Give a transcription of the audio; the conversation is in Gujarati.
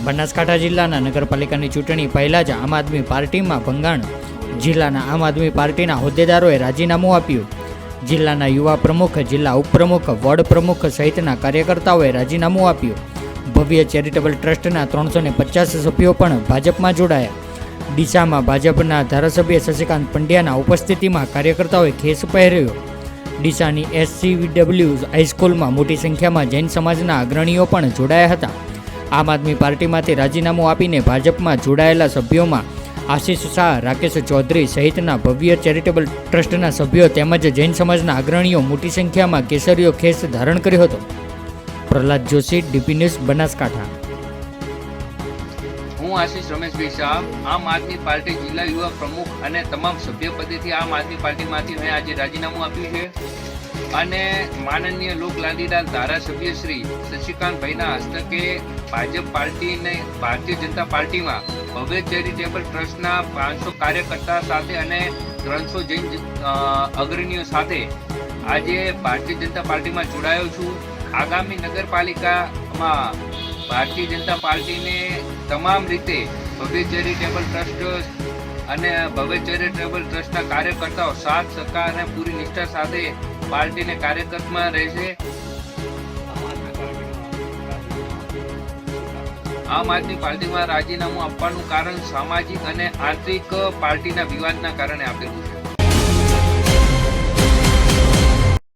બનાસકાંઠા જિલ્લાના નગરપાલિકાની ચૂંટણી પહેલાં જ આમ આદમી પાર્ટીમાં ભંગાણ. જિલ્લાના આમ આદમી પાર્ટીના હોદ્દેદારોએ રાજીનામું આપ્યું. જિલ્લાના યુવા પ્રમુખ, જિલ્લા ઉપપ્રમુખ, વોર્ડ પ્રમુખ સહિતના કાર્યકર્તાઓએ રાજીનામું આપ્યું. ભવ્ય ચેરિટેબલ ટ્રસ્ટના 350 સભ્યો પણ ભાજપમાં જોડાયા. ડીસામાં ભાજપના ધારાસભ્ય શશિકાંત પંડ્યાના ઉપસ્થિતિમાં કાર્યકર્તાઓએ ખેસ પહેર્યો. ડીસાની SCW હાઈસ્કૂલમાં મોટી સંખ્યામાં જૈન સમાજના અગ્રણીઓ પણ જોડાયા હતા. આમ આદમી પાર્ટીમાંથી રાજીનામું આપીને ભાજપમાં જોડાયેલા સભ્યોમાં આશીષ શાહ, રાકેશ ચૌધરી સહિતના ભવ્ય ચેરિટેબલ ટ્રસ્ટના સભ્યો તેમજ જૈન સમાજના અગ્રણીઓ મોટી સંખ્યામાં કેસરીયો ખેસ ધારણ કર્યો હતો. Prahlad Joshi, DP news, Banaskantha. હું આશીષ રમેશભાઈ શાહ, આમ આદમી પાર્ટી જિલ્લા યુવા પ્રમુખ અને તમામ સભ્યપદેથી આમ આદમી પાર્ટીમાંથી મેં આજે રાજીનામું આપ્યું છે અને માનનીય લોકલાડીલા ધારાસભ્ય શ્રી શશિકાંતભાઈના હસ્તકે ભાજપ પાર્ટીને ભારતીય જનતા પાર્ટીમાં ભવ્ય ચેરિટેબલ ટ્રસ્ટના 500 કાર્યકર્તા સાથે અને 300 જૈન અગ્રણીઓ સાથે આજે ભારતીય જનતા પાર્ટીમાં જોડાયો છું. આગામી નગરપાલિકામાં ભારતીય જનતા પાર્ટીને તમામ રીતે ભવ્ય ચેરિટેબલ ટ્રસ્ટ અને ભવ્ય ચેરિટેબલ ટ્રસ્ટના કાર્યકર્તાઓ સાથ સહકાર અને પૂરી નિષ્ઠા સાથે પાર્ટીને કાર્યકર્તામાં રહેશે. આમ આદમી પાર્ટીમાં રાજીનામું આપવાનું કારણ સામાજિક અને આંતરિક પાર્ટીના વિવાદના કારણે આપેલું છે.